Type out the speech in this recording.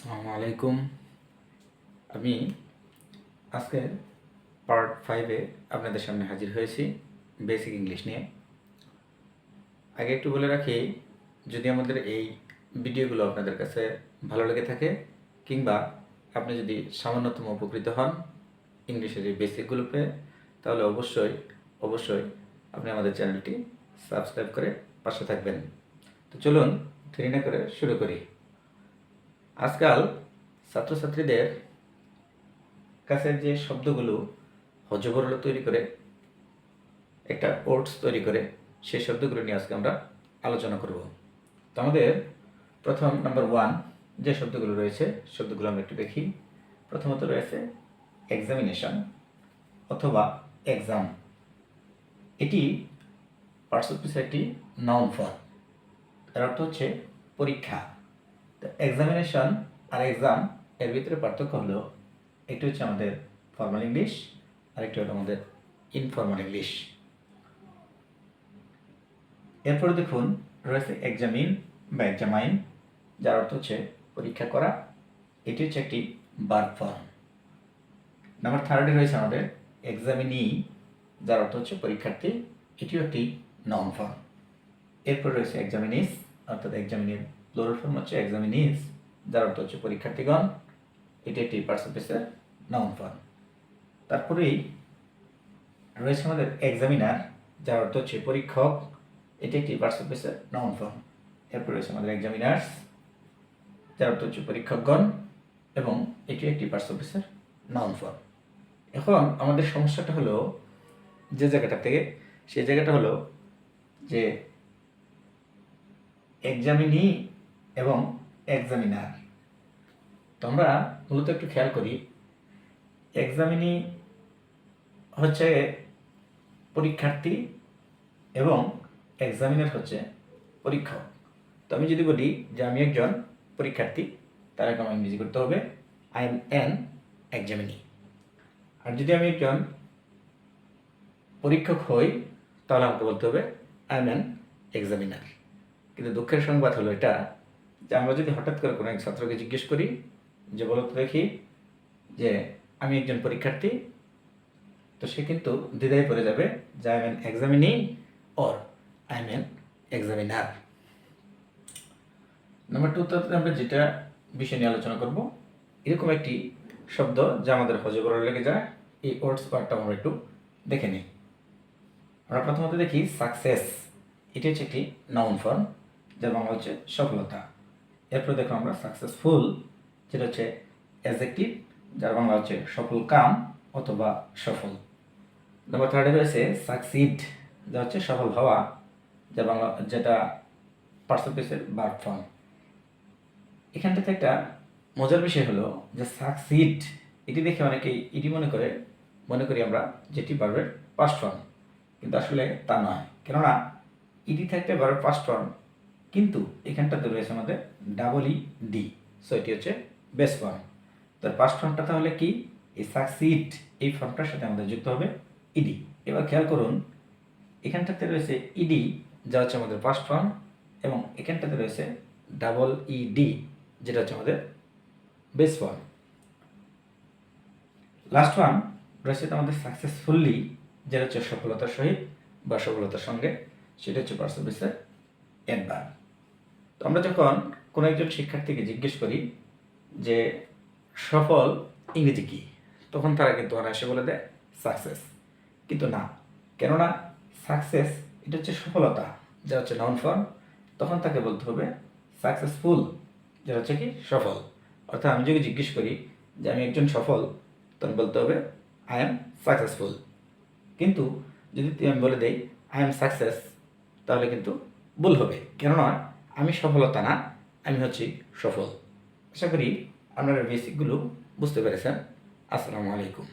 আসসালামু আলাইকুম। আমি আজকে পার্ট 5-এ আপনাদের সামনে হাজির হয়েছি বেসিক ইংলিশ নিয়ে। আগে একটু বলে রাখি, যদি আমাদের এই ভিডিওগুলো আপনাদের কাছে ভালো লেগে থাকে কিংবা আপনি যদি সামান্যতম উপকৃত হন ইংলিশের এই বেসিকগুলো পেয়ে, তাহলে অবশ্যই আপনি আমাদের চ্যানেলটি সাবস্ক্রাইব করে পাশে থাকবেন। তো চলুন দেরি না করে শুরু করি। আজকাল ছাত্রছাত্রীদের কাছে যে শব্দগুলো হজবরল তৈরি করে একটা ওটস তৈরি করে, সেই শব্দগুলো নিয়ে আজকে আমরা আলোচনা করব। তো আমাদের প্রথম নাম্বার 1 যে শব্দগুলো রয়েছে, শব্দগুলো আমরা একটু দেখি। প্রথমত রয়েছে এক্সামিনেশন অথবা এক্সাম। এটি পার্টস অফ স্পিচের একটি নাউন ফর্ম। এর অর্থ হচ্ছে পরীক্ষা। তো এক্সামিনেশন আর এক্সাম এর ভিতরে পার্থক্য হলো, একটি হচ্ছে আমাদের ফর্মাল ইংলিশ আর একটি হলো আমাদের ইনফর্মাল ইংলিশ। এরপরে দেখুন রয়েছে এক্সামিন বা এক্সামাইন, যার অর্থ হচ্ছে পরীক্ষা করা। এটি হচ্ছে একটি ভার্ব ফর্ম। নাম্বার 3 রয়েছে আমাদের এক্সামিনি, যার অর্থ হচ্ছে পরীক্ষার্থী। এটিও একটি নাউন ফর্ম। এরপর রয়েছে এক্সামিনিস, অর্থাৎ এক্সামিনের প্লুরাল ফর্ম হচ্ছে এক্সামিনিস, যার অর্থ হচ্ছে পরীক্ষার্থীগণ। এটি একটি পার্টস অফ স্পিচের নাউন ফর্ম। তারপরেই রয়েছে আমাদের এক্সামিনার, যার অর্থ হচ্ছে পরীক্ষক। এটি একটি পার্টস অফ স্পিচের নাউন ফর্ম। এরপর রয়েছে আমাদের এক্সামিনার্স, যার অর্থ হচ্ছে পরীক্ষকগণ, এবং এটি একটি পার্টস অফ স্পিচের নাউন ফর্ম। এখন আমাদের সমস্যাটা হলো যে জায়গাটা থেকে, সেই জায়গাটা হলো যে এক্সামিনি এবং এক্সামিনার। তো আমরা মূলত একটু খেয়াল করি, এক্সামিনি হচ্ছে পরীক্ষার্থী এবং এক্সামিনার হচ্ছে পরীক্ষক। তো আমি যদি বলি যে আমি একজন পরীক্ষার্থী, তার আগে আমার ইংরেজি করতে হবে আই এম অ্যান এক্সামিনি। আর যদি আমি একজন পরীক্ষক হই, তাহলে আমাকে বলতে হবে আই এম অ্যান এক্সামিনার। কিন্তু দুঃখের সংবাদ হলো এটা, যে আমরা যদি হঠাৎ করে কোনো এক ছাত্রকে জিজ্ঞেস করি যে বলো তো দেখি যে আমি একজন পরীক্ষার্থী, তো সে কিন্তু দ্বিধায় পড়ে যাবে যে I am an examinee or I am an examiner. Number 2তে আমরা যেটা বিষয় নিয়ে আলোচনা করব, এরকম একটি শব্দ যা আমাদের হজবরল লেগে যায়, এই ওয়ার্ডস ওয়ার্ডটা আমরা একটু দেখে নিই। আমরা প্রথমত দেখি সাকসেস। এটি হচ্ছে একটি নাউন ফর্ম, যার বাংলা হচ্ছে সফলতা। এরপর দেখো আমরা সাকসেসফুল, যেটা হচ্ছে অ্যাডজেক্টিভ, যার বাংলা হচ্ছে সফল কাম অথবা সফল। নাম্বার 3 রয়েছে সাকসিড, যা হচ্ছে সফল হওয়া, যার বাংলা যেটা পার্টস অফ স্পিচের ভার্ব ফর্ম। এখানটাতে একটা মজার বিষয় হলো যে সাকসিড, এটি দেখে অনেকেই এটি মনে করি আমরা যেটি ভার্বের পাস্ট ফর্ম, কিন্তু আসলে তা নয়। কেননা ইডি থাকতে ভার্বের পাস্ট ফর্ম, কিন্তু এখানটাতে রয়েছে আমাদের ডাবল ই ডি, সো এটি হচ্ছে বেস ফর্ম। তার পাস্ট ফর্মটা তাহলে কি? এই সাকসিড, এই ফর্মটার সাথে আমাদের যুক্ত হবে ইডি। এবার খেয়াল করুন, এখানটাতে রয়েছে ইডি, যা হচ্ছে আমাদের পাস্ট ফর্ম, এবং এখানটাতে রয়েছে ডাবল ই ডি, যেটা হচ্ছে আমাদের বেস ফর্ম। লাস্ট ওয়ান রয়েছে আমাদের সাকসেসফুলি, যেটা হচ্ছে সফলতার সহিত বা সফলতার সঙ্গে, সেটা হচ্ছে পার্টস অফ স্পিচের অ্যাডভার্ব। তো আমরা যখন কোনো একজন শিক্ষার্থীকে জিজ্ঞেস করি যে সফল ইংরেজি কী, তখন তারা কিন্তু অনায়াসে বলে দেয় সাকসেস। কিন্তু না, কেননা সাকসেস এটা হচ্ছে সফলতা, যা হচ্ছে নাউন ফর্ম। তখন তাকে বলতে হবে সাকসেসফুল, যেটা হচ্ছে কি সফল। অর্থাৎ আমি যদি জিজ্ঞেস করি যে আমি একজন সফল, তখন বলতে হবে আই এম সাকসেসফুল। কিন্তু যদি আমি বলে দেই আই এম সাকসেস, তাহলে কিন্তু ভুল হবে, কেননা আমি সফলতা না, আমি হচ্ছি সফল। আশা করি আপনারা বেসিকগুলো বুঝতে পেরেছেন। আসসালামু আলাইকুম।